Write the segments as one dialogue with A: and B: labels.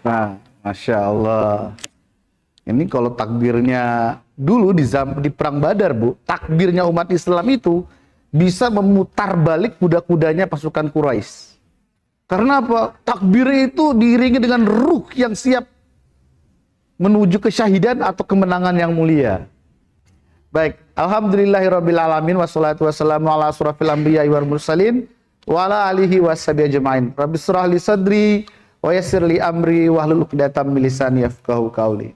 A: Nah, Masya Allah. Ini kalau takbirnya dulu di Perang Badar, Bu, takbirnya umat Islam itu bisa memutar balik kuda-kudanya pasukan Quraisy. Karena apa? Takbir itu diiringi dengan ruh yang siap menuju kesyahidan atau kemenangan yang mulia. Baik, alhamdulillahirabbil alamin wassalatu wassalamu ala asrofil anbiya'i wal mursalin wa ala alihi washabihi ajmain. Rabbi shrah li sadri wa yassir li amri wahlul 'uqdatam min lisani yafqahu qawli.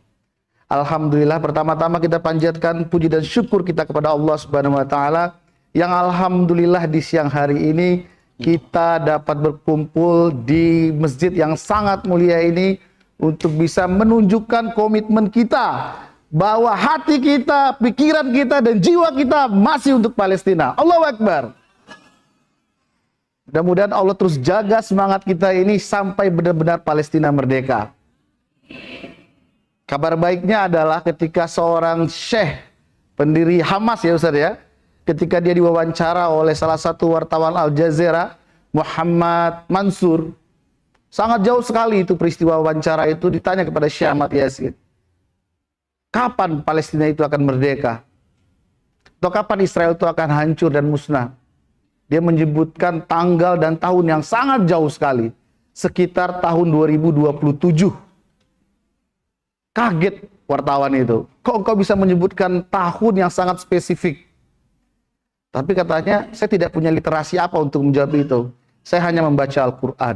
A: Alhamdulillah, pertama-tama kita panjatkan puji dan syukur kita kepada Allah Subhanahu wa taala yang alhamdulillah di siang hari ini kita dapat berkumpul di masjid yang sangat mulia ini untuk bisa menunjukkan komitmen kita bahwa hati kita, pikiran kita, dan jiwa kita masih untuk Palestina. Allahu Akbar. Mudah-mudahan Allah terus jaga semangat kita ini sampai benar-benar Palestina merdeka. Kabar baiknya adalah ketika seorang syekh pendiri Hamas ya Ustaz ya, ketika dia diwawancara oleh salah satu wartawan Al Jazeera, Muhammad Mansur, sangat jauh sekali itu peristiwa wawancara itu, ditanya kepada Syekh Ahmad Yasin, kapan Palestina itu akan merdeka? Atau kapan Israel itu akan hancur dan musnah? Dia menyebutkan tanggal dan tahun yang sangat jauh sekali, sekitar tahun 2027. Kaget wartawan itu, kok engkau bisa menyebutkan tahun yang sangat spesifik? Tapi katanya, saya tidak punya literasi apa untuk menjawab itu. Saya hanya membaca Al-Quran.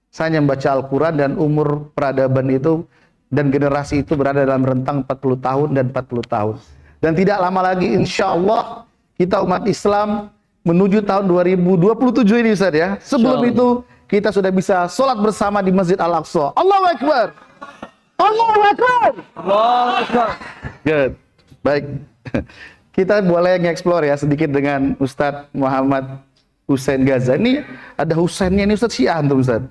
A: Saya hanya membaca Al-Quran, dan umur peradaban itu dan generasi itu berada dalam rentang 40 tahun dan 40 tahun. Dan tidak lama lagi, insya Allah, kita umat Islam menuju tahun 2027 ini Ustaz ya. Sebelum itu, kita sudah bisa sholat bersama di Masjid Al-Aqsa. Allahu Akbar! Allahu Akbar!
B: Allahu Akbar.
A: Good. Baik. Kita boleh nge-explore ya sedikit dengan Ustadz Muhammad Hussein Gaza. Ini ada Husainnya ini Ustadz Syiah antum Ustadz.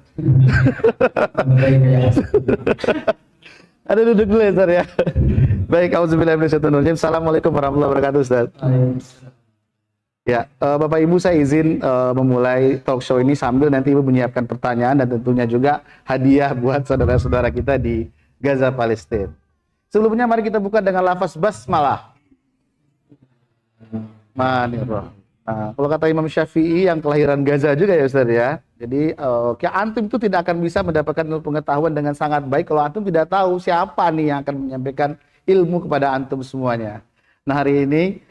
A: Ada duduk dulu ya Ustadz ya. Baik, auzubillahi minasyaitonir rajim. Assalamualaikum warahmatullahi wabarakatuh Ustadz. Ya, Bapak Ibu saya izin memulai talk show ini sambil nanti Ibu menyiapkan pertanyaan dan tentunya juga hadiah buat saudara-saudara kita di Gaza, Palestina. Sebelumnya mari kita buka dengan lafaz basmalah. Manirrahim. Nah, kalau kata Imam Syafi'i yang kelahiran Gaza juga ya Ustaz ya. Jadi antum itu tidak akan bisa mendapatkan ilmu pengetahuan dengan sangat baik kalau antum tidak tahu siapa nih yang akan menyampaikan ilmu kepada antum semuanya. Nah, hari ini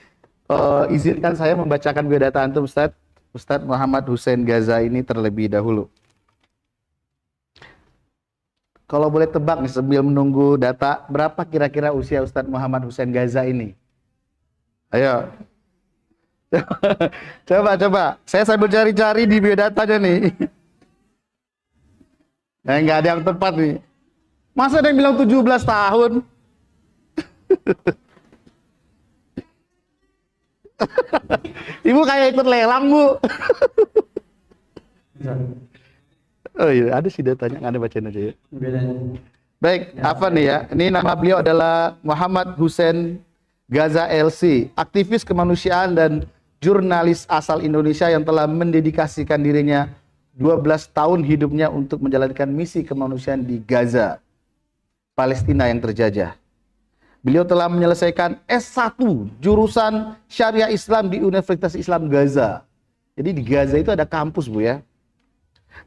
A: izinkan saya membacakan biodata antum Ustadz Muhammad Hussein Gaza ini terlebih dahulu. Kalau boleh tebak nih sambil menunggu data, berapa kira-kira usia Ustadz Muhammad Hussein Gaza ini? Ayo. Coba. Saya sambil cari-cari di biodatanya nih. Nah, nggak ada yang tepat nih. Masa ada yang bilang 17 tahun? Ibu kayak ikut lelang, Bu. Oh iya, ada sih datanya, nggak ada, bacain aja ya. Baik, apa nih ya? Ini nama beliau adalah Muhammad Hussein Gaza LC, aktivis kemanusiaan dan jurnalis asal Indonesia yang telah mendedikasikan dirinya 12 tahun hidupnya untuk menjalankan misi kemanusiaan di Gaza, Palestina yang terjajah. Beliau telah menyelesaikan S1 jurusan Syariah Islam di Universitas Islam Gaza. Jadi di Gaza itu ada kampus, Bu ya.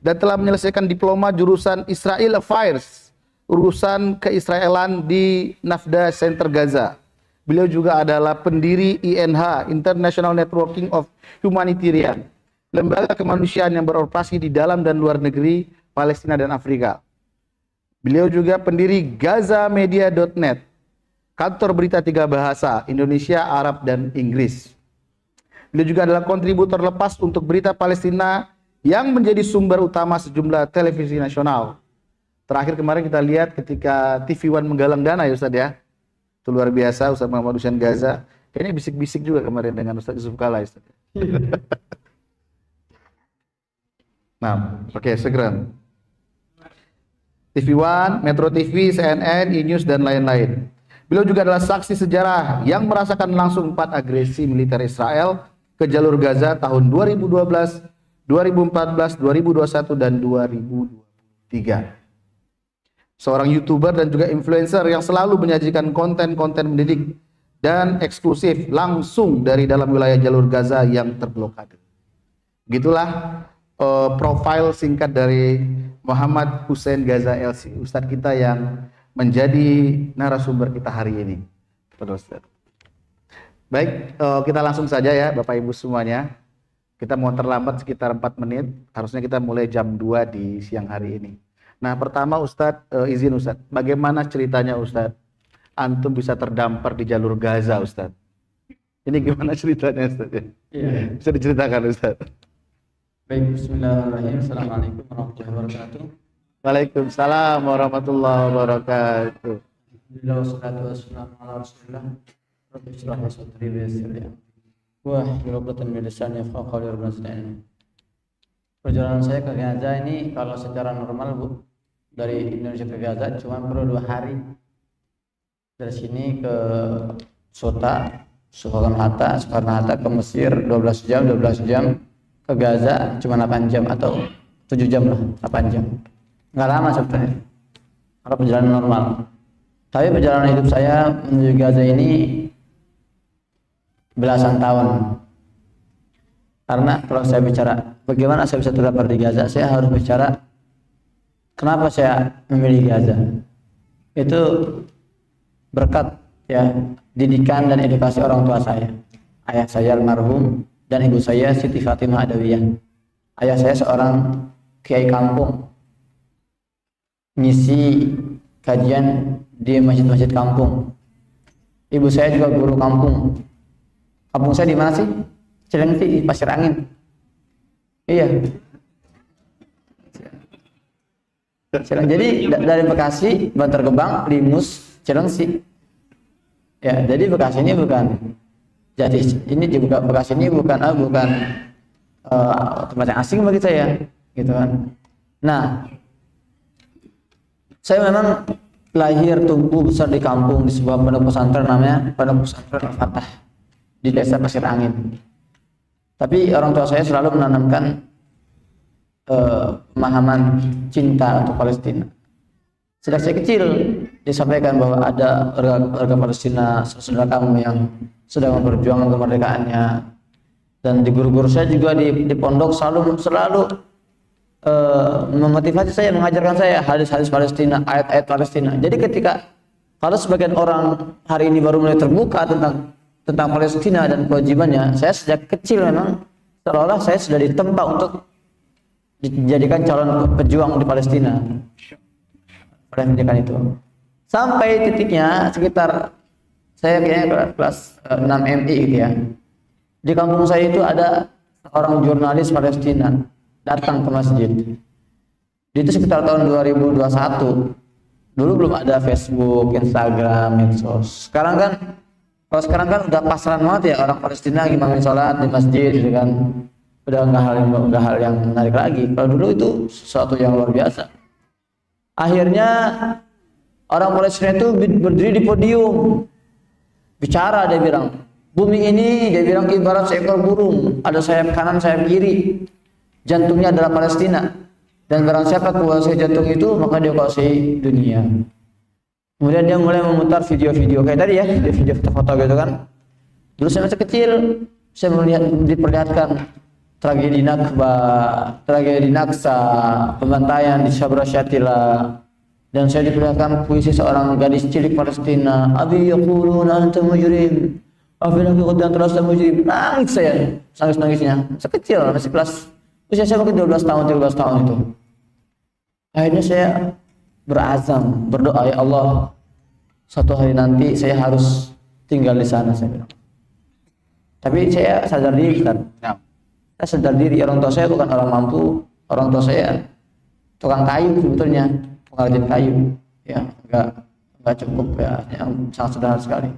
A: Dan telah menyelesaikan diploma jurusan Israel Affairs, urusan keisraelan di Nafda Center Gaza. Beliau juga adalah pendiri INH, International Networking of Humanitarian, lembaga kemanusiaan yang beroperasi di dalam dan luar negeri Palestina dan Afrika. Beliau juga pendiri GazaMedia.net, kantor berita 3 bahasa, Indonesia, Arab, dan Inggris. Beliau juga adalah kontributor lepas untuk berita Palestina yang menjadi sumber utama sejumlah televisi nasional. Terakhir kemarin kita lihat ketika TV One menggalang dana ya Ustadz ya. Itu luar biasa Ustadz Muhammad Hussein Gaza. Kayaknya bisik-bisik juga kemarin dengan Ustadz Yusuf Kala Ustadz. Nah, oke, segera. TV One, Metro TV, CNN, E-News, dan lain-lain. Beliau juga adalah saksi sejarah yang merasakan langsung 4 agresi militer Israel ke jalur Gaza tahun 2012, 2014, 2021, dan 2023. seorang YouTuber dan juga influencer yang selalu menyajikan konten-konten mendidik dan eksklusif langsung dari dalam wilayah jalur Gaza yang terblokade. Gitulah profil singkat dari Muhammad Hussein Gaza LC, Ustadz kita yang menjadi narasumber kita hari ini. Ustadz. Baik, kita langsung saja ya Bapak Ibu semuanya. Kita mau terlambat sekitar 4 menit, harusnya kita mulai jam 2 di siang hari ini. Nah pertama Ustadz, izin Ustadz, bagaimana ceritanya Ustadz antum bisa terdampar di jalur Gaza Ustadz? Ini gimana ceritanya Ustadz? Ya. Bisa diceritakan Ustadz?
B: Baik, bismillahirrahmanirrahim. Assalamualaikum warahmatullahi wabarakatuh.
A: Waalaikumsalam warahmatullahi wabarakatuh.
B: Alhamdulillah wassalatu wassalamu ala Rasulillah. Rabbi shrah li sadri wa yassir li amri. Wa hlul 'uqdatam min lisani yafqahu qawli. Perjalanan saya ke Gaza ini kalau secara normal Bu, dari Indonesia ke Gaza cuma perlu 2 hari. Dari sini ke Soekarno Hatta ke Mesir 12 jam, ke Gaza cuma 8 jam atau 7 jam lah, 8 jam. Nggak lama sebetulnya kalau perjalanan normal. Tapi perjalanan hidup saya menuju Gaza ini belasan tahun. Karena kalau saya bicara bagaimana saya bisa terdampar di Gaza, saya harus bicara kenapa saya memilih Gaza. Itu berkat ya didikan dan edukasi orang tua saya. Ayah saya almarhum dan ibu saya Siti Fatimah Adawiyah. Ayah saya seorang kiai kampung, ngisi kajian di masjid-masjid kampung. Ibu saya juga guru kampung. Kampung saya di mana sih? Cilengsi, Pasir Angin. Iya. Jadi dari Bekasi, Bantar Gebang, Limus, Cilengsi. Ya, jadi Bekasi ini bukan. Jadi ini juga Bekasi ini bukan tempat yang asing bagi saya, gitu kan. Nah, saya memang lahir tumbuh besar di kampung di sebuah pondok pesantren namanya Pondok Pesantren Al-Fatah di desa Pasir Angin. Tapi orang tua saya selalu menanamkan pemahaman cinta untuk Palestina. Sejak saya kecil disampaikan bahwa ada warga Palestina saudara kamu yang sedang memperjuangkan kemerdekaannya. Dan di guru-guru saya juga di pondok selalu memotivasi saya, mengajarkan saya hadis-hadis Palestina, ayat-ayat Palestina. Jadi ketika kalau sebagian orang hari ini baru mulai terbuka tentang Palestina dan kewajibannya, saya sejak kecil memang seolah-olah saya sudah ditempa untuk dijadikan calon pejuang di Palestina pada pendidikan itu. Sampai titiknya sekitar saya kayaknya kelas 6 MI gitu ya. Di kampung saya itu ada seorang jurnalis Palestina datang ke masjid. Itu sekitar tahun 2021. Dulu belum ada Facebook, Instagram, medsos. Kalau sekarang kan udah pasaran banget ya, orang Palestina imamin sholat di masjid gitu kan. Udah nggak hal yang menarik lagi. Kalau dulu itu sesuatu yang luar biasa. Akhirnya orang Palestina itu berdiri di podium, bicara, dia bilang, bumi ini dia bilang ibarat seekor burung, ada sayap kanan, sayap kiri, jantungnya adalah Palestina, dan barang siapa kuasai jantung itu maka dia kuasai dunia. Kemudian dia mulai memutar video-video kayak tadi ya, video foto-foto gitu kan. Dulu saya masih kecil, saya diperlihatkan tragedi Nakba, tragedi Naksa, pembantaian di Sabra Syatila, dan saya diperlihatkan puisi seorang gadis cilik Palestina, Abi yaquluna anta mujrim, afil haqiqatan anta lasta mujrim. Nangis saya, nangis-nangisnya. Sekecil, masih kelas usia saya mungkin 12 tahun, 13 tahun itu. Akhirnya saya berazam, berdoa, ya Allah, suatu hari nanti saya harus tinggal di sana, saya bilang. Tapi saya sadar diri, Ustaz. Saya sadar diri, orang tua saya bukan orang mampu, orang tua saya tukang kayu sebetulnya, pengrajin kayu, ya nggak cukup ya, yang sangat sederhana sekali.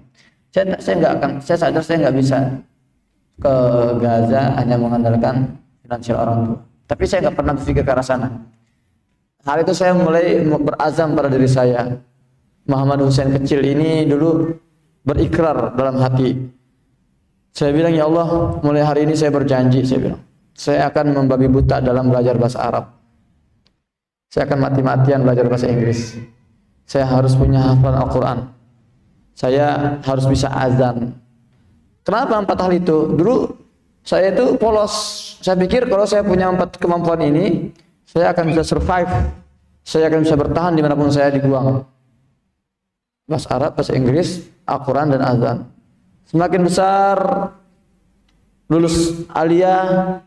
B: Saya sadar saya nggak bisa ke Gaza hanya mengandalkan finansial orang tua. Tapi saya nggak pernah berpikir ke arah sana. Hal itu saya mulai berazam pada diri saya. Muhammad Hussein kecil ini dulu berikrar dalam hati. Saya bilang, ya Allah, mulai hari ini saya berjanji, saya bilang, saya akan membabi buta dalam belajar bahasa Arab. Saya akan mati-matian belajar bahasa Inggris. saya harus punya hafalan Al-Quran, saya harus bisa azan. Kenapa 4 hal itu? Dulu saya itu polos, saya pikir kalau saya punya 4 kemampuan ini, saya akan bisa survive, saya akan bisa bertahan dimanapun saya dibuang. Bahasa Arab, bahasa Inggris, Al-Quran, dan azan. Semakin besar, lulus aliyah,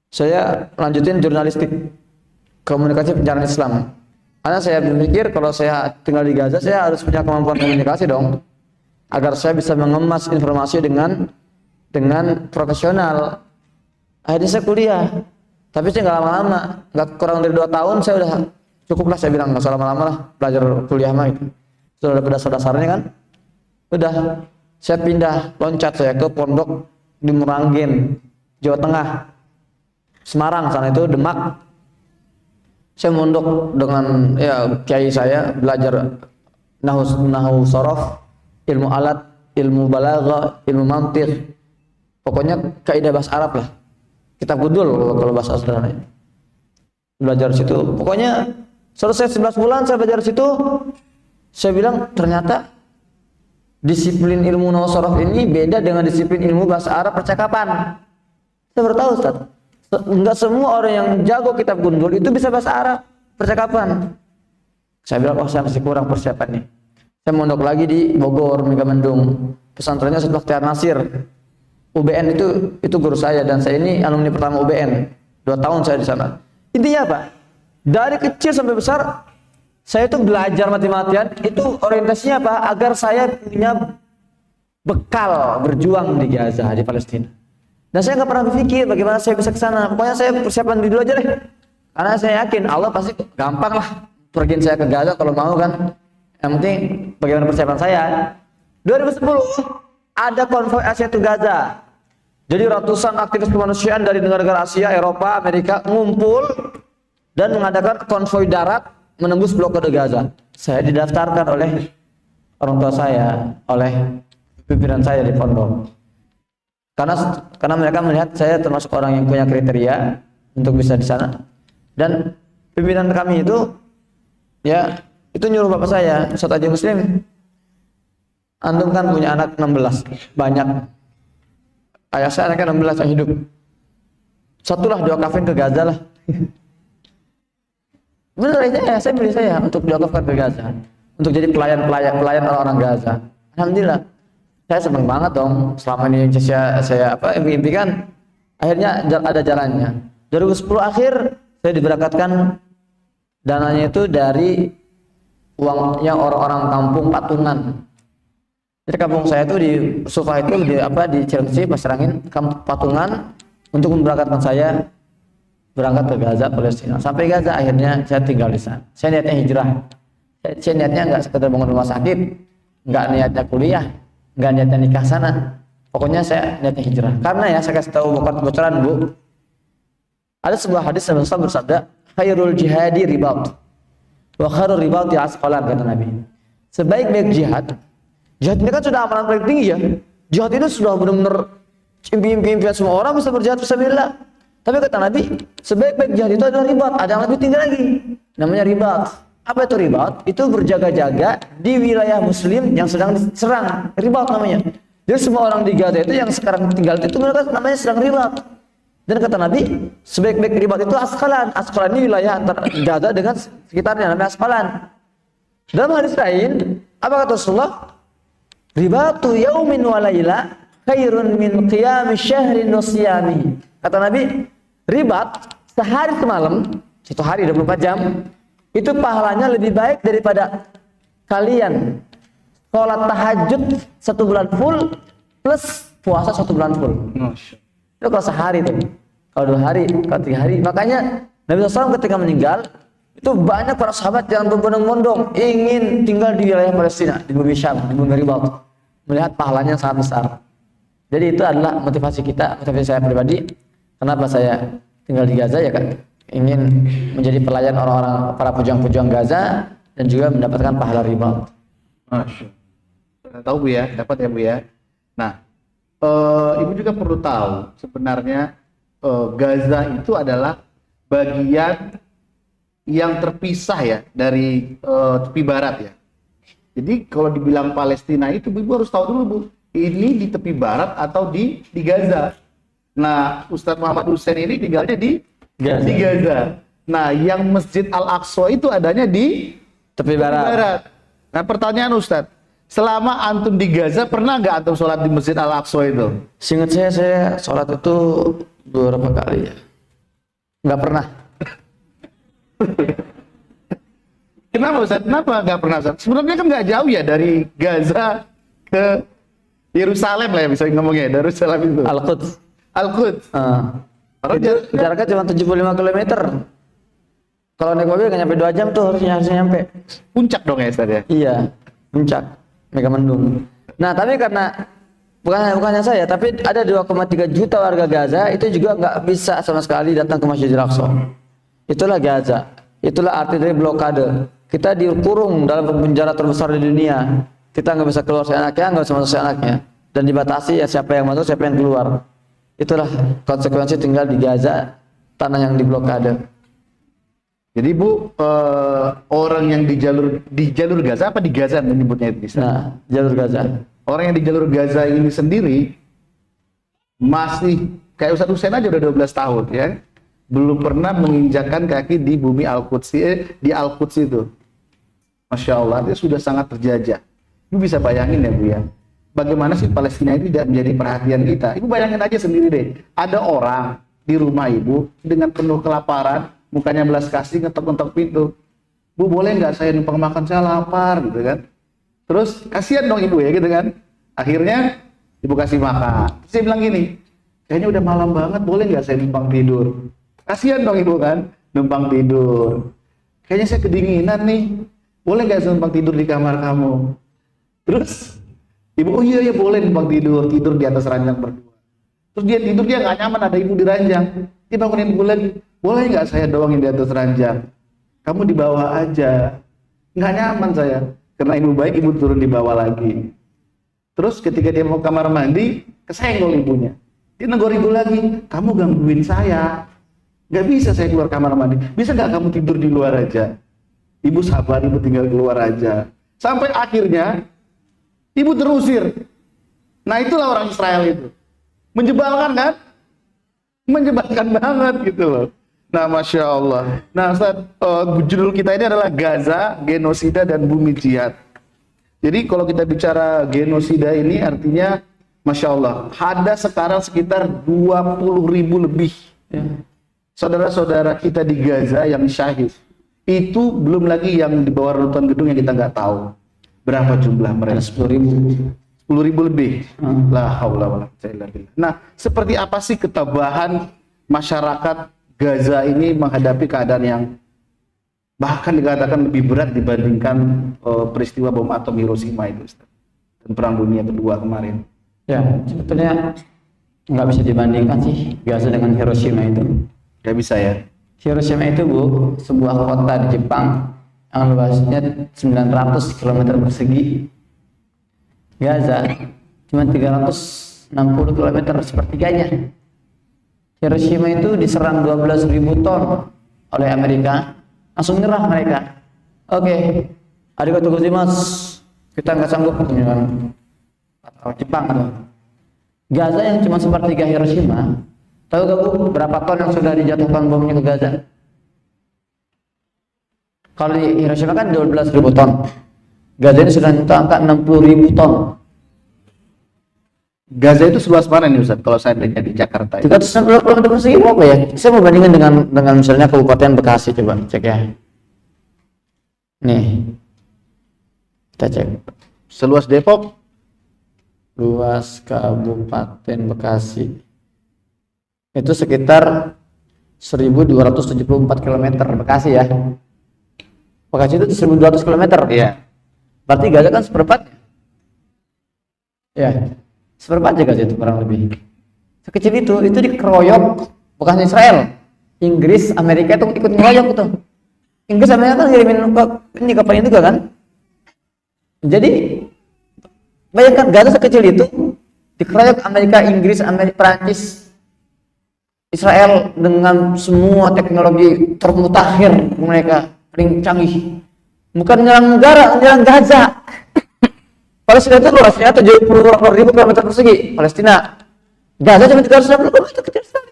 B: saya lanjutin jurnalistik, komunikasi penyiaran Islam. Karena saya berpikir kalau saya tinggal di Gaza, saya harus punya kemampuan komunikasi dong, agar saya bisa mengemas informasi dengan profesional. Akhirnya saya kuliah, tapi saya nggak lama-lama, nggak kurang dari 2 tahun saya udah cukuplah, saya bilang nggak usah lama-lama lah belajar kuliah mah itu. Sudah ada dasar-dasarnya kan, udah saya pindah, loncat saya ke pondok di Meranggen, Jawa Tengah. Semarang sana itu Demak. Saya mondok dengan kiai saya, belajar nahwu sorof, ilmu alat, ilmu balaghah, ilmu mantiq. Pokoknya kaidah bahasa Arab lah. Kitab Gudul kalau bahasa sederhana. Belajar situ. Pokoknya selesai 11 bulan saya belajar situ. Saya bilang ternyata disiplin ilmu nahwu sorof ini beda dengan disiplin ilmu bahasa Arab percakapan. Saya baru tahu, Ustaz. Enggak semua orang yang jago kitab Gundul itu bisa bahasa Arab percakapan. Saya bilang, oh saya masih kurang persiapan nih. Saya mondok lagi di Bogor, Megamendung. Pesantrennya Ustaz Bakhtiar Nasir. UBN itu guru saya, dan saya ini alumni pertama UBN. 2 tahun saya di sana. Intinya apa? Dari kecil sampai besar saya itu belajar mati-matian. Itu orientasinya apa? Agar saya punya bekal berjuang di Gaza, di Palestina. Dan saya nggak pernah berpikir bagaimana saya bisa ke sana. Pokoknya saya persiapan dulu aja deh. Karena saya yakin Allah pasti gampang lah pergiin saya ke Gaza kalau mau kan. Yang penting bagaimana persiapan saya. 2010 ada konvoi Asia to Gaza. Jadi ratusan aktivis kemanusiaan dari negara-negara Asia, Eropa, Amerika ngumpul dan mengadakan konvoi darat menembus blokade Gaza. Saya didaftarkan oleh orang tua saya, oleh pimpinan saya di pondok. Karena mereka melihat saya termasuk orang yang punya kriteria untuk bisa di sana. Dan pimpinan kami itu itu nyuruh bapak saya, Ustaz Haji Muslim, antum kan punya anak 16, banyak. Ayah saya anaknya 16 yang hidup. Satulah diwakafin ke Gaza lah. Benar aja ya, saya pilih saya untuk diwakafkan ke Gaza, untuk jadi pelayan orang-orang Gaza. Alhamdulillah. Saya senang banget dong, selama ini saya impikan, akhirnya ada jalannya. 2010 akhir saya diberangkatkan, dananya itu dari uangnya orang-orang kampung Patungan. Jadi kampung saya itu di Sufa itu di Cilengsi, Pasir Angin, kampung Patungan, untuk memberangkatkan saya berangkat ke Gaza, Palestina. Sampai Gaza akhirnya saya tinggal di sana. Saya niatnya hijrah. Saya niatnya nggak sekedar bangun rumah sakit, nggak niatnya kuliah, nggak niatnya nikah sana. Pokoknya saya niatnya hijrah. Karena saya kasih tahu bocoran, Bu. Ada sebuah hadis yang bersabda, khairul jihadi ribat, wa khairul ribati asqalan, kata Nabi. Sebaik-baik jihad ini kan sudah amalan paling tinggi ya. Jihad itu sudah benar-benar impian semua orang bisa berjihad fisabilillah. Tapi kata Nabi, sebaik-baik jihad itu adalah ribat. Ada yang lebih tinggi lagi, namanya ribat. Apa itu ribat? Itu berjaga-jaga di wilayah muslim yang sedang diserang. Ribat namanya. Jadi semua orang di Gaza itu yang sekarang tinggal itu mereka namanya sedang ribat. Dan kata Nabi, sebaik-baik ribat itu Asqalan. Asqalan ini wilayah antara Gaza dengan sekitarnya, namanya Asqalan. Dalam hadis lain, apa kata Rasulullah? Ribatu yaumin wa laila khairun min qiyami syahrin wa siyami. Kata Nabi, ribat sehari semalam, 1 hari 24 jam, itu pahalanya lebih baik daripada kalian sholat tahajud 1 bulan full plus puasa 1 bulan full. Itu kalau sehari tuh. Kalau 2 hari, kalau 3 hari. Makanya Nabi SAW ketika meninggal, itu banyak para sahabat yang berbondong-bondong ingin tinggal di wilayah Palestina, di bumi Syam, di bumi Ribat, melihat pahalanya sangat besar. Jadi itu adalah motivasi kita, motivasi saya pribadi. Kenapa saya tinggal di Gaza, ya kan? Ingin menjadi pelayan orang-orang, para pejuang-pejuang Gaza, dan juga mendapatkan pahala Ribat.
A: Masya Allah. Tahu Bu ya, dapat ya Bu ya. Nah, Ibu juga perlu tahu sebenarnya Gaza itu adalah bagian yang terpisah ya dari tepi barat ya. Jadi kalau dibilang Palestina itu Ibu harus tahu dulu Bu, ini di tepi barat atau di Gaza. Nah, Ustadz Muhammad Hussein ini tinggalnya di Gaza. Nah, yang Masjid Al-Aqsa itu adanya di
B: Tepi barat.
A: Nah, pertanyaan Ustadz, selama antum di Gaza pernah nggak antum sholat di Masjid Al-Aqsa itu?
B: Seingat saya sholat itu beberapa kali ya. Nggak pernah.
A: Kenapa Ustadz? Kenapa nggak pernah Ustadz? Sebenarnya kan nggak jauh ya dari Gaza ke Yerusalem lah ya, bisa ngomongnya Yerusalem itu. Al-Quds.
B: Jaraknya cuma 75 km. Kalau naik mobil nggak nyampe 2 jam tuh harusnya nyampe.
A: Puncak dong ya Ustadz ya?
B: Iya, puncak Megamendung. Nah, tapi karena bukannya saya, tapi ada 2,3 juta warga Gaza itu juga nggak bisa sama sekali datang ke Masjidil Aqsa. Itulah Gaza. Itulah arti dari blokade. Kita dikurung dalam penjara terbesar di dunia. Kita nggak bisa keluar seenaknya, nggak bisa masuk seenaknya, dan dibatasi ya siapa yang masuk, siapa yang keluar. Itulah konsekuensi tinggal di Gaza, tanah yang diblokade.
A: Jadi Bu, orang yang di jalur Gaza apa di Gaza menyebutnya itu?
B: Nah, jalur Gaza.
A: Orang yang di jalur Gaza ini sendiri masih kayak Ustadz Hussein aja udah 12 tahun ya. Belum pernah menginjakkan kaki di bumi Al-Quds, di Al-Quds itu. Masya Allah, dia sudah sangat terjajah. Ibu bisa bayangin ya Bu ya, bagaimana sih Palestina itu tidak menjadi perhatian kita. Ibu bayangin aja sendiri deh, ada orang di rumah Ibu dengan penuh kelaparan, mukanya belas kasih, ngetok-ngetok pintu. Bu, boleh nggak saya numpang makan, saya lapar gitu kan. Terus kasihan dong Ibu ya gitu kan. Akhirnya Ibu kasih makan. Terus dia bilang gini, kayaknya udah malam banget, boleh nggak saya numpang tidur? Kasihan dong Ibu kan, numpang tidur. Kayaknya saya kedinginan nih, boleh nggak saya numpang tidur di kamar kamu? Terus Ibu, oh iya boleh numpang tidur di atas ranjang berdua. Terus dia tidur, dia nggak nyaman ada Ibu di ranjang. Dia bangunin Ibu lagi, boleh nggak saya doangin di atas ranjang? Kamu di bawah aja. Nggak nyaman saya. Karena Ibu baik, Ibu turun di bawah lagi. Terus ketika dia mau kamar mandi, kesenggol ibunya. Dia negor Ibu lagi, kamu gangguin saya. Nggak bisa saya keluar kamar mandi. Bisa nggak kamu tidur di luar aja? Ibu sabar, Ibu tinggal keluar aja. Sampai akhirnya Ibu terusir. Nah, itulah orang Israel itu. Menjebalkan kan? Menjebalkan banget gitu loh. Nah, Masya Allah. Nah, Ustaz, judul kita ini adalah Gaza, Genosida dan Bumi Jihad. Jadi kalau kita bicara genosida ini artinya, Masya Allah, ada sekarang sekitar 20.000 lebih saudara-saudara kita di Gaza yang syahid. Itu belum lagi yang di bawah reruntuhan gedung yang kita nggak tahu berapa jumlah mereka. 10.000 lebih. La haula wala quwwata illa billah. Nah, seperti apa sih ketabahan masyarakat Gaza ini menghadapi keadaan yang bahkan dikatakan lebih berat dibandingkan peristiwa bom atom Hiroshima itu, Ustaz, dan Perang Dunia Kedua kemarin?
B: Ya, sebetulnya nggak bisa dibandingkan sih Gaza dengan Hiroshima itu.
A: Nggak bisa ya?
B: Hiroshima itu Bu, sebuah kota di Jepang yang luasnya 900 km persegi. Gaza cuma 360 km sepertiganya. Hiroshima itu diserang 12.000 ton oleh Amerika, langsung nyerah mereka. Oke, arigatou gozaimasu, kita nggak sanggup dengan Jepang tuh. Gaza yang cuma sepertiga Hiroshima, tahu gak Bu berapa ton yang sudah dijatuhkan bomnya ke Gaza? Kalau di Hiroshima kan 12.000 ton, Gaza ini sudah menyentuh angka 60.000 ton.
A: Gaza itu seluas mana nih Ustaz? Kalau saya lihat di Jakarta
B: 360 km persegi apa ya? Saya mau bandingin dengan misalnya Kabupaten Bekasi, coba cek ya. Nih, kita cek.
A: Seluas Depok?
B: Luas Kabupaten Bekasi itu sekitar 1.274 km. Bekasi ya. Bekasi itu 1.200 km.
A: Iya.
B: Berarti Gaza kan seperempatnya. Ya. Seperempat aja itu kurang lebih. Sekecil itu dikeroyok bukan Israel, Inggris, Amerika itu ikut ngeroyok itu. Inggris, Amerika kan ngirimin ini kapalnya juga kan. Jadi bayangkan Gaza sekecil itu dikeroyok Amerika, Inggris, Perancis. Israel dengan semua teknologi termutakhir mereka paling canggih. Bukan menyerang negara, menyerang Gaza. Palestina itu luasnya 70.000 km persegi. Palestina. Gaza cuma 360 km kecil sekali.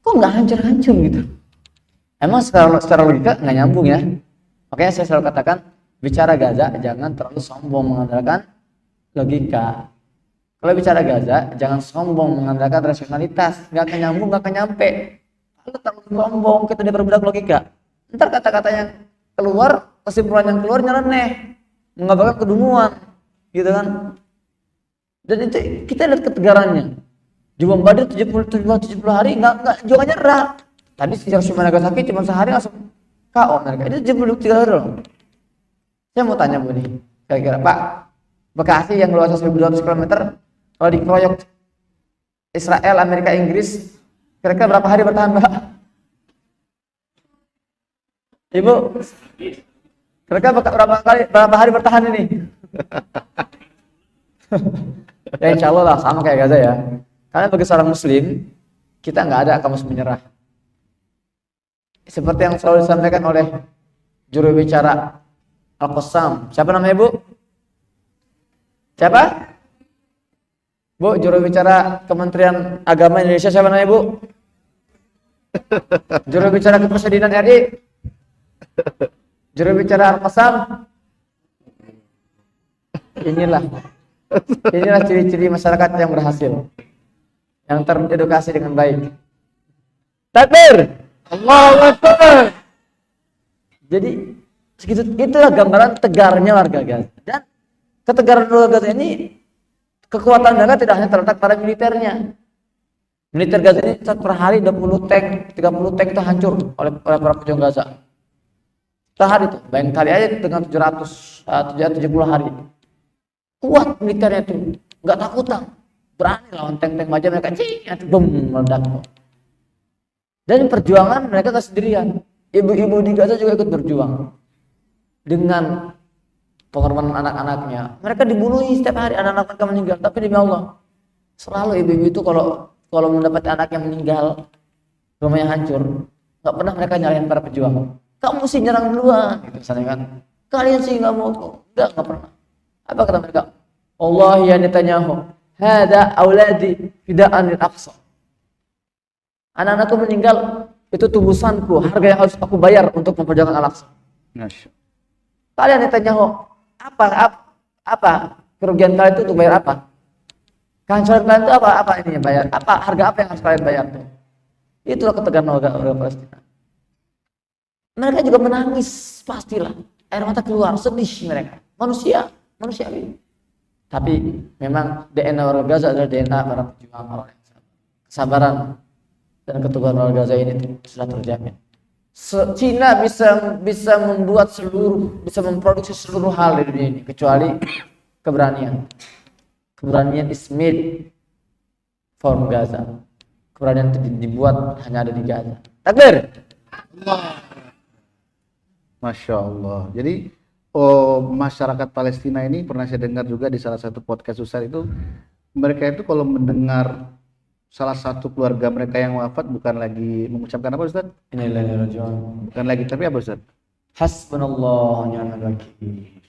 B: Kok nggak hancur-hancur gitu? Emang secara logika nggak nyambung ya. Makanya saya selalu katakan, bicara Gaza jangan terlalu sombong mengandalkan logika. Kalau bicara Gaza, jangan sombong mengandalkan rasionalitas. Nggak akan nyambung, nggak akan nyampe. Kalau terlalu sombong, kita diperbudak logika. Ntar kata-kata yang keluar, kesimpulan yang keluar nyeleneh, mengabarkan kedunguan, gitu kan? Dan itu kita lihat ketegarannya. Juang Badar 70 hari nggak juga nyerah. Tadi Hiroshima Nagasaki cuma sehari langsung KO mereka. Itu 73 hari loh. Saya mau tanya Bu nih, kira-kira Pak, Bekasi yang luasnya 1.200 km, kalau dikeroyok Israel, Amerika, Inggris, kira-kira berapa hari bertahan, Pak? Ibu, kira-kira berapa hari bertahan ini? Ya insya Allah lah, sama kayak Gaza ya. Karena bagi seorang Muslim, kita nggak ada kamus menyerah. Seperti yang selalu disampaikan oleh juru bicara Al-Qassam. Siapa namanya Bu? Siapa? Bu, juru bicara Kementerian Agama Indonesia siapa namanya Bu? Juru bicara Kepresidenan RI? Juru bicara Al-Qassam? Inilah ciri-ciri masyarakat yang berhasil, yang teredukasi dengan baik. Takbir! Allahu Akbar! Jadi segitu, itulah gambaran tegarnya warga Gaza. Dan ketegaran warga Gaza ini, kekuatan Gaza tidak hanya terletak pada militernya. Militer Gaza ini per hari 20 tank, 30 tank itu hancur oleh para pejuang Gaza. Sehari itu, bayangin kali aja dengan 770 hari. Kuat militernya itu, nggak takutan, berani lawan tank-tank macam mereka, bom, meledak. Dan perjuangan mereka nggak sendirian. Ibu-ibu di Gaza juga ikut berjuang dengan pengorbanan anak-anaknya. Mereka dibunuh setiap hari, anak-anak mereka meninggal. Tapi demi Allah, selalu ibu-ibu itu kalau mendapat anak yang meninggal, rumahnya hancur, nggak pernah mereka nyalahin para pejuang. Kamu sih nyerang duluan, gitu misalnya kan. Kalian sih nggak mau, nggak pernah. Apa kata mereka? Allah ya Netanyahu, hada auladi fida'an lil aqsa. Anak-anakku meninggal, itu tubusanku, harga yang harus aku bayar untuk memperjuangkan Al-Aqsa. Kalian Netanyahu, apa kerugian kalian itu untuk bayar apa? Kehancuran kalian itu apa ininya bayar? Harga apa yang harus kalian bayar tuh? Itulah ketegangan warga Palestina. Mereka juga menangis, pastilah. Air mata keluar, sedih mereka. Manusiawi. Tapi memang DNA warga Gaza adalah DNA para pejuang, orang yang kesabaran dan keteguhan warga Gaza ini sudah terjamin. Cina bisa memproduksi seluruh hal di dunia ini kecuali keberanian. Keberanian is made from Gaza. Keberanian itu dibuat hanya ada di Gaza. Takbir.
A: Masya Allah. Jadi masyarakat Palestina ini pernah saya dengar juga di salah satu podcast Ustaz itu, mereka itu kalau mendengar salah satu keluarga mereka yang wafat bukan lagi mengucapkan apa Ustaz?
B: Innalillahi wa inna ilaihi raji'un.
A: Bukan lagi, tapi apa Ustaz?
B: Hasbunallah wa ni'mal wakil.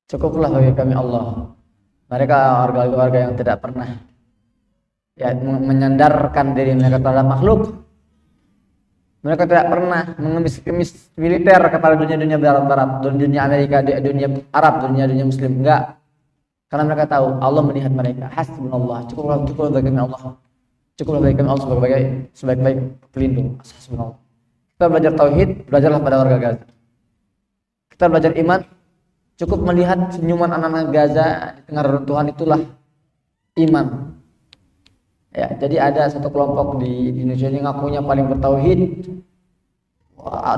B: Cukuplah bagi kami Allah. Mereka warga-warga yang tidak pernah menyandarkan diri mereka terhadap makhluk. Mereka tidak pernah mengemis-kemis militer kepada dunia barat, dunia Amerika, dunia Arab, dunia Muslim. Enggak. Karena mereka tahu Allah melihat mereka. Hasbunallah, cukup bagi kami Allah. Cukuplah bagi kami Allah sebagai sebaik-baik pelindung. Hasbunallah. Kita belajar tauhid, belajarlah pada warga Gaza. Kita belajar iman, cukup melihat senyuman anak-anak Gaza di tengah reruntuhan, itulah iman. Ya, jadi ada satu kelompok di Indonesia ini ngakunya paling bertauhid.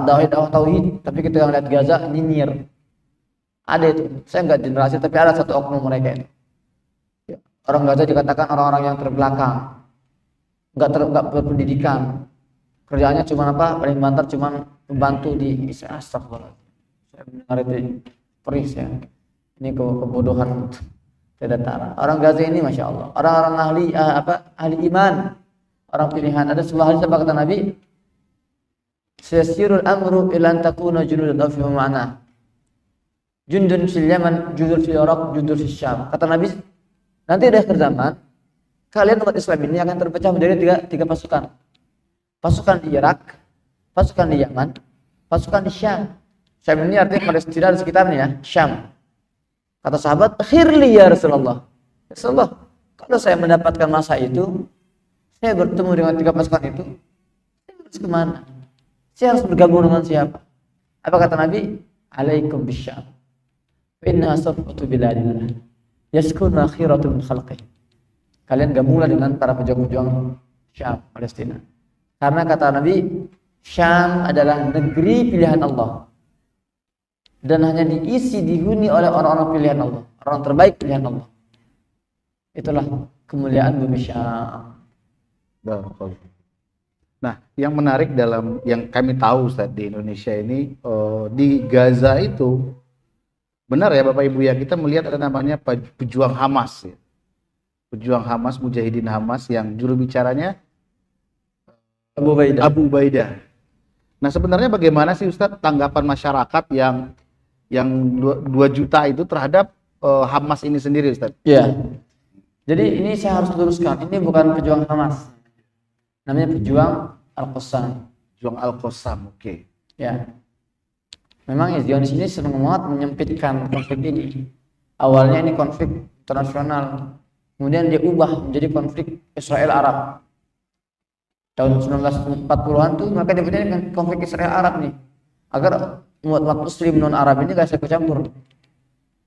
B: Dakwah tauhid, tapi kita yang lihat Gaza nyinyir. Ada itu, saya nggak generasi, tapi ada satu oknum mereka itu. Ya, orang Gaza dikatakan orang-orang yang terbelakang, nggak berpendidikan, kerjaannya cuma apa? Paling banter cuma membantu di astagfirullah. Saya mendengar itu perih ya. Ini kebodohan. Tentara. Orang Gaza ini masya Allah, orang-orang ahli iman, orang pilihan. Ada sebuah hadis apa kata Nabi? Sayasirul amru ila an takuna junudan aw fi ma'na. Jundun fil Yaman, jundun fil Iraq, jundun fil Syam. Kata Nabi, nanti di akhir zaman kalian umat Islam ini akan terpecah menjadi tiga pasukan. Pasukan di Irak, pasukan di Yaman, pasukan di Syam. Syam ini artinya Palestina dan sekitarnya ya, Syam. Kata sahabat, "Khirli ya Rasulullah." Ya Rasulullah, kalau saya mendapatkan masa itu, saya bertemu dengan tiga pasukan itu, saya harus kemana? Saya harus bergabung dengan siapa? Apa kata Nabi? "Alaikum bisyam. Fa inna safatu biladillah. Yaskunu akhiratu min khalqih." Kalian gabunglah dengan para pejuang-pejuang Syam, Palestina. Karena kata Nabi, Syam adalah negeri pilihan Allah. Dan hanya dihuni oleh orang-orang pilihan Allah, orang terbaik pilihan Allah. Itulah kemuliaan bumi Syam.
A: Nah, yang menarik dalam yang kami tahu Ustaz di Indonesia ini, di Gaza itu benar ya Bapak Ibu ya, kita melihat ada namanya pejuang Hamas ya. Pejuang Hamas, Mujahidin Hamas yang juru bicaranya Abu Ubaidah. Nah, sebenarnya bagaimana sih Ustaz tanggapan masyarakat yang 2 juta itu terhadap Hamas ini sendiri Ustaz?
B: Ya. Jadi ini saya harus luruskan, ini bukan pejuang Hamas. Namanya pejuang Al-Qassam.
A: Pejuang Al-Qassam, oke.
B: Ya. Memang Zionis ini senang banget menyempitkan konflik ini. Awalnya ini konflik internasional, kemudian dia ubah menjadi konflik Israel Arab. Tahun 1940-an tuh maka dia konflik Israel Arab nih, agar umat muslim non Arab ini gak ikut campur.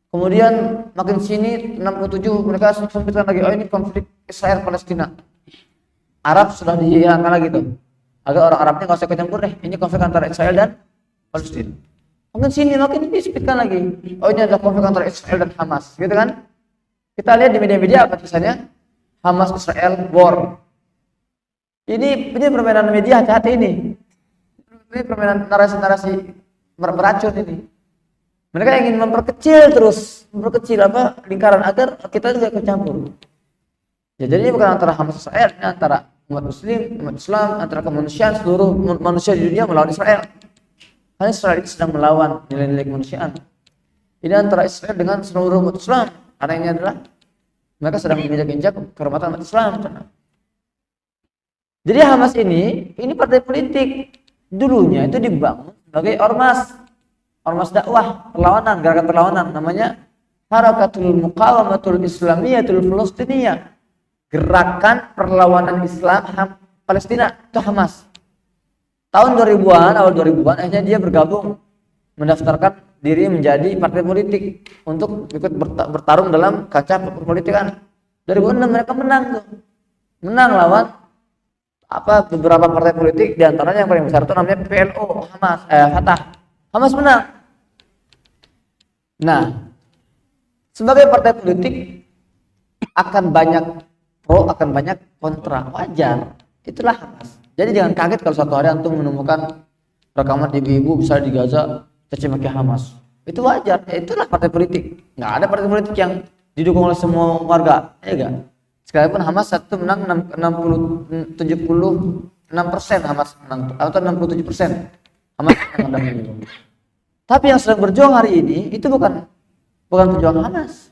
B: Kemudian makin sini 67 mereka sempitkan lagi, oh ini konflik Israel Palestina. Arab sudah dihilangkan lagi tuh, agar orang Arabnya gak usah ikut campur deh, ini konflik antara Israel dan Palestina. Makin sini makin disempitkan lagi, oh ini adalah konflik antara Israel dan Hamas, gitu kan? Kita lihat di media-media apa tulisannya? Hamas Israel war. Ini permainan media, hati-hati ini. Ini permainan narasi-narasi beracun ini. Mereka ingin memperkecil lingkaran agar kita juga ikut campur. Ya, jadi ini bukan antara Hamas Israel, ini antara umat muslim, umat Islam, antara kemanusiaan, seluruh manusia di dunia melawan Israel. Karena Israel ini sedang melawan nilai-nilai kemanusiaan. Ini antara Israel dengan seluruh umat Islam. Karena ini adalah mereka sedang menginjak-injak kehormatan umat Islam. Jadi Hamas ini partai politik. Dulunya itu dibangun sebagai ormas dakwah, perlawanan, gerakan perlawanan, namanya Harakatul Muqawamatul Islamiyatul Filistiniyah. Gerakan perlawanan Islam Palestina, itu Hamas. Tahun 2000-an, awal 2000-an akhirnya dia bergabung, mendaftarkan diri menjadi partai politik untuk ikut bertarung dalam kaca perpolitikan. 2006 mereka menang tuh. Menang lawan beberapa partai politik, diantaranya yang paling besar itu namanya PLO, Fatah. Hamas menang. Nah, sebagai partai politik akan banyak pro, akan banyak kontra, wajar. Itulah Hamas. Jadi jangan kaget kalau suatu hari antum menemukan rekaman ibu-ibu bisa di Gaza caci maki Hamas. Itu wajar. Ya, itulah partai politik. Nggak ada partai politik yang didukung oleh semua warga, ya enggak? Sekalipun Hamas satu menang 76% Hamas menang, atau 67% Hamas menang. Tapi yang sedang berjuang hari ini itu bukan pejuang Hamas.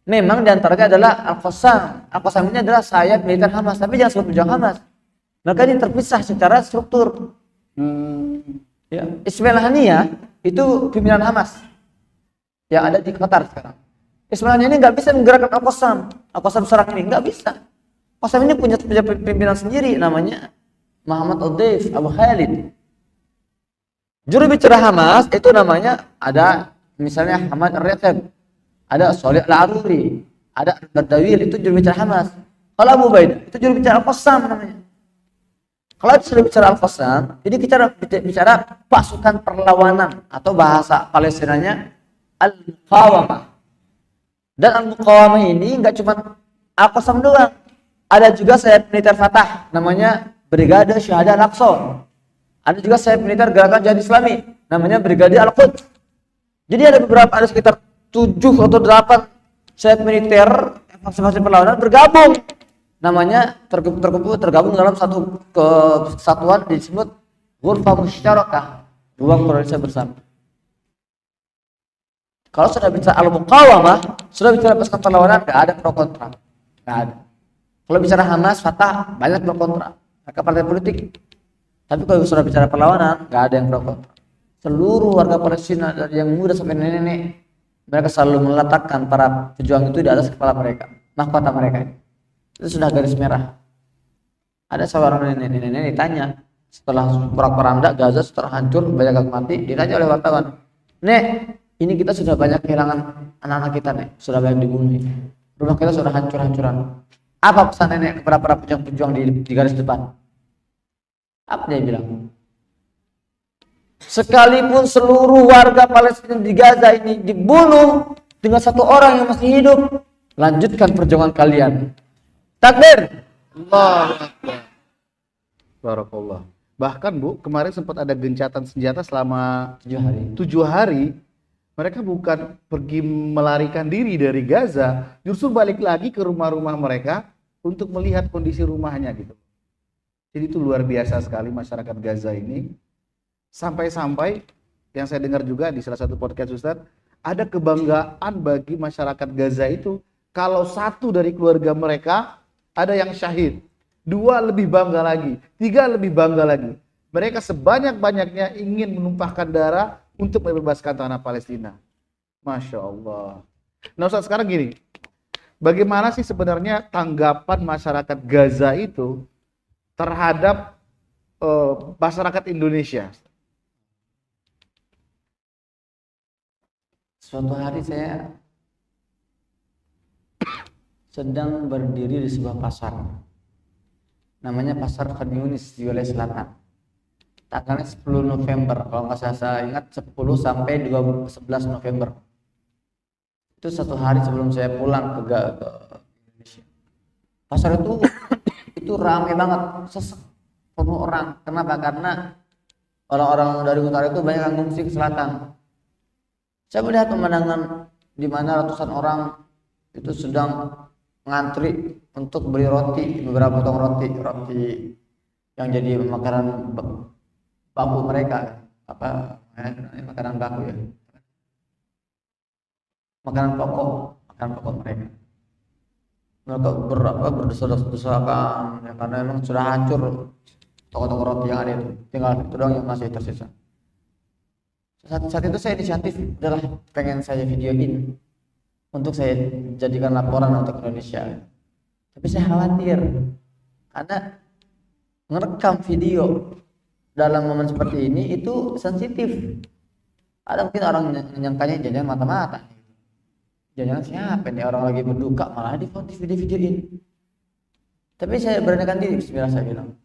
B: Memang diantaranya adalah Al-Qassam. Al-Qassam ini adalah sayap militer Hamas, tapi jangan sebut pejuang Hamas. Mereka ini terpisah secara struktur. Ya, Ismail Haniyah itu pimpinan Hamas yang ada di Qatar sekarang. Ismail Haniyah ini nggak bisa menggerakkan Al-Qassam serang ini, nggak bisa. Al-Qassam ini punya pimpinan sendiri, namanya Muhammad Al-Daif Abu Khalid. Juru bicara Hamas itu namanya ada misalnya Hamad Ar-Raqib, ada Sholih Al-Aruri, ada Al-Bardawil, itu juru bicara Hamas. Kalau Abu Ubaidah itu juru bicara Al-Qassam namanya. Kalau itu juru bicara Al-Qassam, ini bicara pasukan perlawanan atau bahasa Palestinanya Al-Muqawamah. Dan Al-Muqawamah ini nggak cuma Al-Qassam doang, ada juga sayap militer Fatah namanya Brigade Syuhada Al-Aqsa. Ada juga sayap militer Gerakan Jihad Islami namanya Brigade Al-Quds. Jadi ada sekitar 7 atau 8 sayap militer, faksi perlawanan bergabung. Namanya tergabung dalam satu kesatuan disebut Ghurfah Musytarakah, ruang Indonesia bersama. Kalau sudah bicara al-muqawamah, sudah bicara pasukan perlawanan, nggak ada pro kontra, nggak ada. Kalau bicara Hamas, Fatah, banyak pro kontra. Mereka partai politik. Tapi kalau sudah bicara perlawanan, nggak ada yang pro kontra. Seluruh warga Palestina dari yang muda sampai nenek-nenek, mereka selalu meletakkan para pejuang itu di atas kepala mereka, mahkota mereka. Itu sudah garis merah. Ada seorang nenek-nenek ditanya setelah porak-poranda Gaza setelah hancur, banyak yang mati, ditanya oleh wartawan, "Nek, ini kita sudah banyak kehilangan anak-anak kita, Nek, sudah banyak dibunuh. Rumah kita sudah hancur-hancuran. Apa pesan nenek kepada para pejuang-pejuang di garis depan?" Apa dia bilang? Sekalipun seluruh warga Palestina di Gaza ini dibunuh dengan satu orang yang masih hidup, lanjutkan perjuangan kalian. Takbir.
A: Allahu Akbar. Barakallah. Bahkan Bu, kemarin sempat ada gencatan senjata selama 7 hari. Mereka bukan pergi melarikan diri dari Gaza, justru balik lagi ke rumah-rumah mereka untuk melihat kondisi rumahnya gitu. Jadi itu luar biasa sekali masyarakat Gaza ini. Sampai-sampai yang saya dengar juga di salah satu podcast Ustadz, ada kebanggaan bagi masyarakat Gaza itu kalau satu dari keluarga mereka ada yang syahid, 2 lebih bangga lagi, 3 lebih bangga lagi. Mereka sebanyak-banyaknya ingin menumpahkan darah untuk membebaskan tanah Palestina. Masya Allah. Nah Ustadz, sekarang gini, bagaimana sih sebenarnya tanggapan masyarakat Gaza itu terhadap masyarakat Indonesia?
B: Suatu hari saya sedang berdiri di sebuah pasar. Namanya Pasar Khan Yunis di wilayah selatan. Tanggalnya 10 November, kalau nggak saya ingat 10 sampai 11 November. Itu satu hari sebelum saya pulang ke Indonesia. Pasar itu ramai banget, sesek, penuh orang. Kenapa? Karena orang-orang dari utara itu banyak yang ngungsi ke selatan. Saya melihat pemandangan di mana ratusan orang itu sedang ngantri untuk beli roti, beberapa potong roti yang jadi makanan baku mereka, makanan baku ya, makanan pokok mereka. Mereka berdesak-desakan ya, karena memang sudah hancur toko-toko roti yang ada itu, tinggal itu doang yang masih tersisa. Saat itu saya inisiatif adalah pengen saya videoin untuk saya jadikan laporan untuk Indonesia. Tapi saya khawatir karena merekam video dalam momen seperti ini itu sensitif. Ada mungkin orang menyangkanya jangan mata-mata. Jangan siapa nih orang lagi berduka malah di video-videoin. Tapi saya beranikan diri, bismillah saya bilang.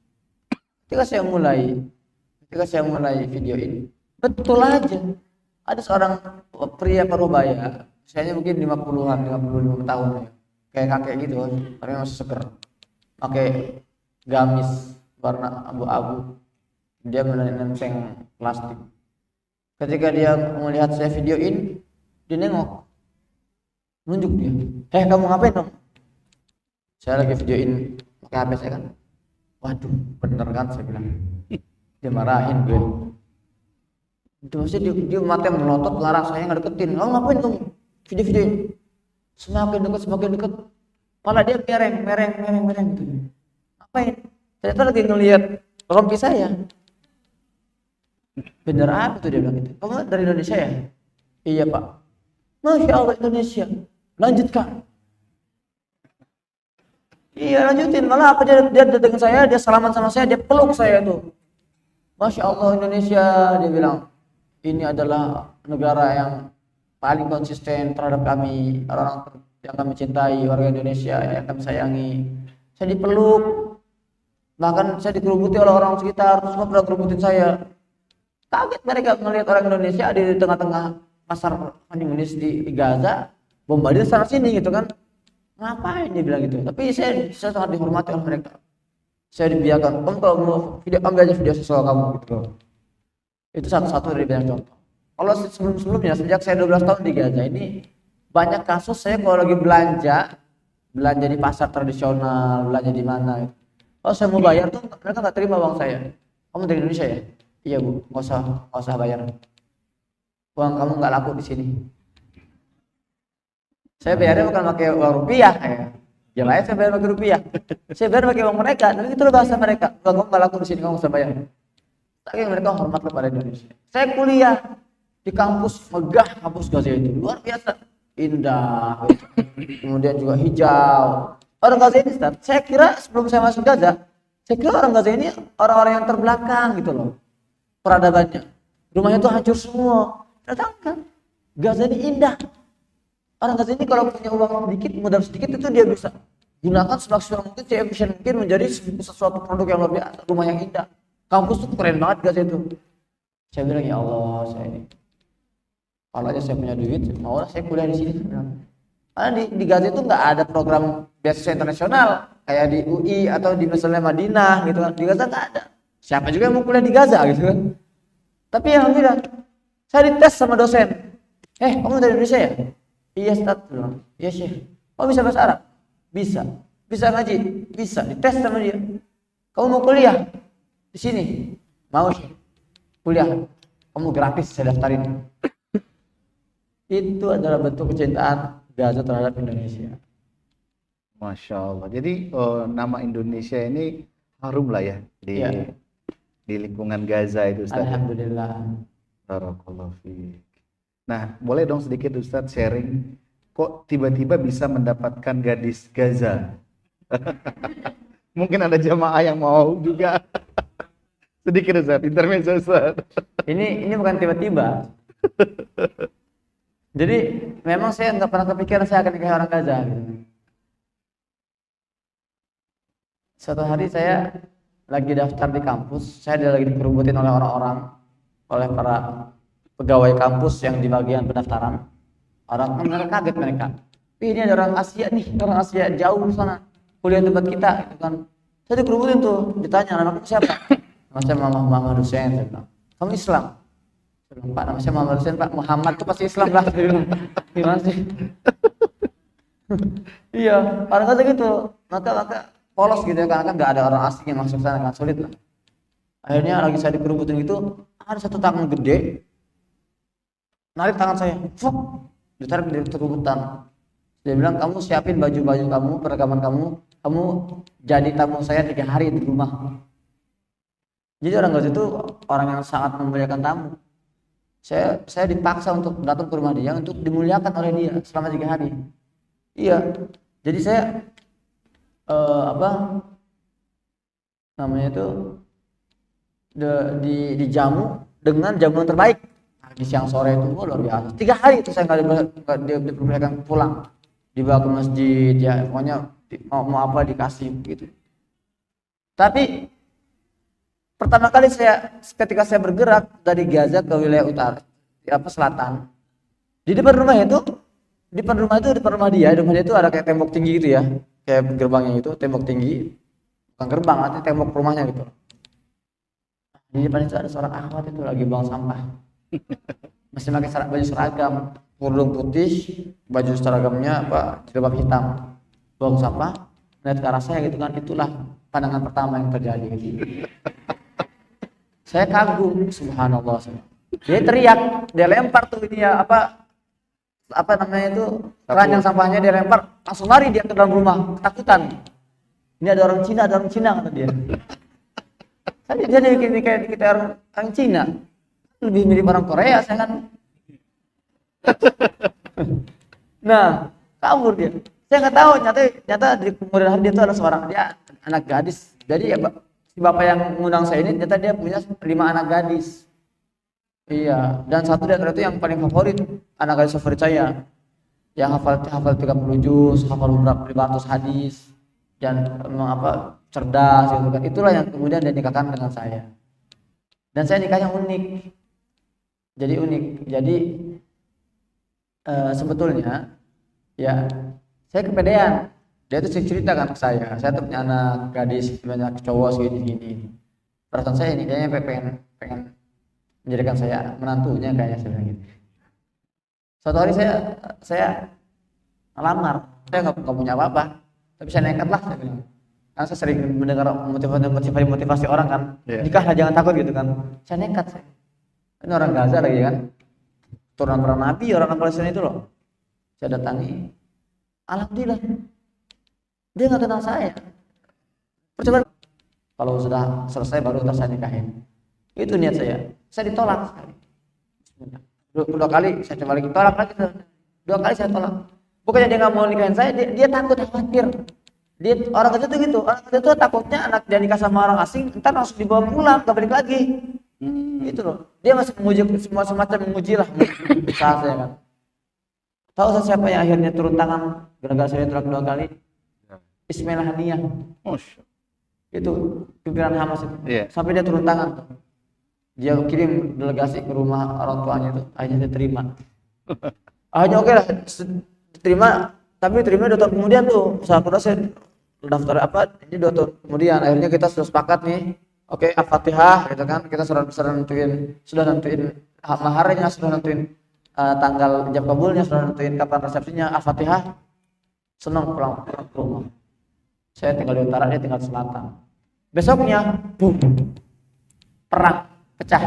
B: Ketika saya mulai videoin, betul aja ada seorang pria parubaya, usianya mungkin 55 tahun ya, kayak kakek gitu, tapi masih seger, pakai gamis warna abu-abu, dia menenteng plastik. Ketika dia melihat saya videoin, dia nengok, nunjuk dia, kamu ngapain dong? Saya lagi videoin pakai HP saya kan. Waduh, bener kan saya bilang. Dia marahin gue. Itu maksudnya dia matanya melotot, larang saya nggak deketin. Lo ngapain kamu video-videoin? Semakin dekat, malah dia mereng gitu. Ngapain? Ternyata lagi ngelihat rompi saya. Bener apa tuh dia bilang gitu? Kamu dari Indonesia ya? Iya Pak. Masya Allah Indonesia. Lanjutkan. Iya lanjutin. Malah apa dia datang saya, dia salaman sama saya, dia peluk saya tuh. Masya Allah Indonesia, dia bilang. Ini adalah negara yang paling konsisten terhadap kami, orang-orang yang kami cintai, warga Indonesia yang kami sayangi. Saya dipeluk, bahkan saya dikerubuti oleh orang sekitar, semua pada kerubutin saya. Kaget mereka melihat orang Indonesia di tengah-tengah pasar Khan Yunis di Gaza, bombardir sana sini gitu kan. Ngapain dia bilang gitu? Tapi saya sangat dihormati oleh mereka. Saya dibiarkan, kamu kalau mau video, ambil aja video sosial kamu gitu loh. Itu satu-satu dari banyak contoh. Kalau sebelum-sebelumnya, sejak saya 12 tahun di Gaza ini, banyak kasus saya kalau lagi belanja di pasar tradisional, belanja di mana gitu. Oh saya mau bayar tuh mereka nggak terima uang saya. Kamu dari Indonesia ya? Iya bu, nggak usah bayar. Uang kamu nggak laku di sini. Saya bayarnya bukan pakai uang rupiah ya. Jelas saya bayar pakai rupiah. Saya bayar pakai uang mereka. Tapi itulah bahasa mereka. Uang kamu nggak laku di sini, kamu nggak usah bayar. Tapi mereka hormat kepada Indonesia. Saya kuliah di kampus megah, kampus Gaza itu luar biasa indah. Kemudian juga hijau. Orang Gaza ini, Ustaz, saya kira sebelum saya masuk Gaza, saya kira orang Gaza ini orang-orang yang terbelakang gitu loh. Peradabannya. Rumahnya itu hancur semua. Ternyata kan Gaza ini indah. Orang Gaza ini kalau punya uang sedikit, modal sedikit itu dia bisa gunakan semaksimal mungkin, efisien mungkin menjadi sesuatu produk yang luar biasa, rumah yang indah. Kampus tuh keren banget Gaza itu. Saya bilang ya Allah, saya ini kalau aja saya punya duit, mau lah saya kuliah di sini. Karena di Gaza itu nggak ada program beasiswa internasional kayak di UI atau di misalnya Madinah gitu kan. Di Gaza nggak ada. Siapa juga yang mau kuliah di Gaza gitu kan. Tapi alhamdulillah, saya dites sama dosen. Kamu dari Indonesia ya? Iya Ustaz. Iya Syekh. Kamu bisa bahasa Arab? Bisa. Bisa ngaji? Bisa. Dites sama dia. Kamu mau kuliah di sini? Mau Syekh? Kuliah. Kamu gratis saya daftarin. Itu adalah bentuk kecintaan Gaza terhadap Indonesia.
A: Masya Allah. Jadi nama Indonesia ini harum lah ya di lingkungan Gaza itu Ustaz.
B: Alhamdulillah.
A: Barakallahu fiik. Nah, boleh dong sedikit Ustaz sharing kok tiba-tiba bisa mendapatkan gadis Gaza? Mungkin ada jamaah yang mau juga. Sedikit Ustaz, intermezzo Ustaz.
B: Ini bukan tiba-tiba. Jadi memang saya nggak pernah kepikiran saya akan nikahi orang Gaza. Gitu. Suatu hari saya lagi daftar di kampus, saya lagi dikerubutin oleh orang-orang, oleh para pegawai kampus yang di bagian pendaftaran. Mereka kaget mereka. Ini ada orang Asia nih, orang Asia jauh sana, kuliah tempat kita, gitu kan. Saya dikerubutin tuh, ditanya nama kamu siapa? Nama saya Muhammad Hussein. Saya bilang, kamu Islam? Saya bilang, Pak, nama saya Muhammad Hussein, Pak. Muhammad itu pasti Islam lah. Saya bilang, gimana sih? Iya, orang kata gitu. Maka polos gitu ya, karena kan nggak ada orang asing yang masuk sana, kan sulit lah. Akhirnya lagi saya dikerubutin gitu, ada satu tangan gede, narik tangan saya, ditarik dari kerubutan. Dia bilang, kamu siapin baju-baju kamu, perekaman kamu jadi tamu saya 3 hari di rumah. Jadi orang Gaza itu orang yang sangat memuliakan tamu. Saya dipaksa untuk datang ke rumah dia untuk dimuliakan oleh dia selama 3 hari. Iya, jadi saya dijamu dengan jamuan terbaik di siang sore itu luar biasa. 3 hari itu saya nggak diperbolehkan pulang, dibawa ke masjid ya, pokoknya mau apa dikasih gitu. Tapi pertama kali ketika saya bergerak dari Gaza ke wilayah utara, selatan, di depan rumah dia itu ada kayak tembok tinggi gitu ya, kayak gerbangnya itu tembok tinggi, bukan gerbang, artinya tembok rumahnya gitu. Di depan itu ada seorang akhwat itu lagi buang sampah, masih pakai baju seragam, kerudung putih, baju seragamnya jilbab hitam, buang sampah, lihat ke arah saya gitu kan. Itulah pandangan pertama yang terjadi gitu. Saya kagum, subhanallah. Dia teriak, dia lempar tuh ini ya apa namanya itu, keranjang sampahnya dia lempar, langsung lari dia ke dalam rumah, ketakutan. Ini ada orang Cina kata dia. Saya jadi kayak kita orang Cina, lebih mirip orang Korea saya kan. Nah, kabur dia. Saya nggak tahu, nyata di kemudian hari dia itu ada dia anak gadis. Jadi ya si bapak yang mengundang saya ini ternyata dia punya 5 anak gadis. Iya, dan satu di antara itu yang paling favorit, anak gadis favorit saya, yang hafal 30 juz, hafal beberapa 500 hadis, dan cerdas gitu kan. Itulah yang kemudian dia nikahkan dengan saya. Dan saya nikahnya unik. Jadi sebetulnya ya saya kepedean. Dia tuh cerita kan ke saya tuh punya anak gadis, banyak cowok segini. Perasaan saya ini kayaknya pengen menjadikan saya menantunya, kayaknya saya bilang gitu. Suatu hari saya ngelamar. Saya nggak punya apa-apa, tapi saya nekat lah, saya bilang. Karena saya sering mendengar motivasi orang kan, nikahlah jangan takut gitu kan. Saya nekat. Ini orang Gaza lagi kan, turunan para nabi, orang Palestina itu loh. Saya datangi, alhamdulillah, dia nggak kenal saya. Percobaan, kalau sudah selesai baru saya nikahin. Itu niat saya. Saya ditolak sekali. Dua kali saya coba lagi, tolak lagi. 2 kali saya tolak. Bukannya dia nggak mau nikahin saya, dia takut, khawatir. Dia orang kecil tuh gitu, orang kecil tuh takutnya anak dia nikah sama orang asing, ntar langsung dibawa pulang, gak balik lagi. Gitu loh. Dia masih memuji, semacam memuji lah usaha saya kan. Tahu saya siapa yang akhirnya turun tangan gara-gara saya tolak 2 kali? Ismail Haniyah. Itu pimpinan Hamas itu. Sampai dia turun tangan. Dia kirim delegasi ke rumah orang tuanya itu, akhirnya dia terima. Akhirnya oke lah, diterima, tapi diterima 2 tahun kemudian tuh. Saya daftar ini 2 tahun kemudian. Akhirnya kita sudah sepakat nih, oke, Al-Fatihah gitu kan. Kita sudah nentuin maharnya, sudah nentuin tanggal ijab kabulnya, sudah nentuin kapan resepsinya. Al-Fatihah, senang pulang ke rumah. Saya tinggal di utara, dia tinggal di selatan. Besoknya, boom, perang, pecah.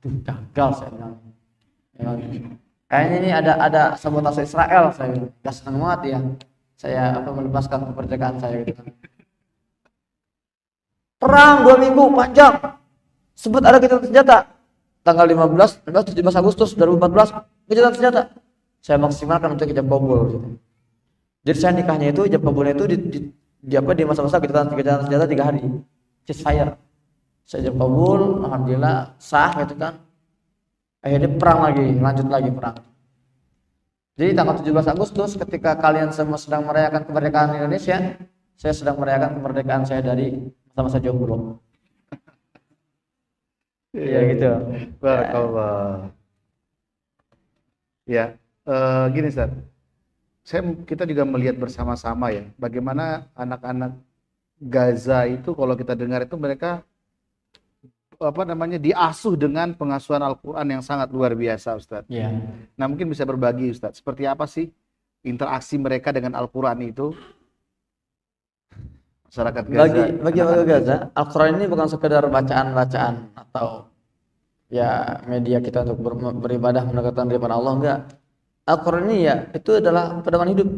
B: Gagal saya bilang. Kayaknya ini ada sabotase Israel, saya bilang. Gak senang banget ya. Saya melepaskan kemerdekaan saya gitu kan. Perang 2 minggu panjang. Sempat ada gencatan senjata. Tanggal 17 Agustus 2014, gencatan senjata. Saya maksimalkan untuk ijab kabul gitu. Jadi saya nikahnya itu, ijab kabulnya itu di masa-masa gencatan senjata 3 hari. Ceasefire. Saya ijab kabul, alhamdulillah sah gitu kan. Akhirnya perang lagi, lanjut lagi perang. Jadi tanggal 17 Agustus ketika kalian semua sedang merayakan kemerdekaan Indonesia, saya sedang merayakan kemerdekaan saya dari masa-masa jomblo. Iya gitu.
A: Barakallah. Ya, gini Ustaz. Kita juga melihat bersama-sama ya, bagaimana anak-anak Gaza itu kalau kita dengar itu mereka diasuh dengan pengasuhan Al-Quran yang sangat luar biasa, Ustaz.
B: Iya.
A: Nah, mungkin bisa berbagi, Ustaz, seperti apa sih interaksi mereka dengan Al-Quran itu? Masyarakat Gaza.
B: Bagi warga Gaza, Al-Quran ini bukan sekedar bacaan-bacaan atau ya media kita untuk beribadah mendekatkan kepada Allah, enggak. Al-Quran ini ya itu adalah pedoman hidup.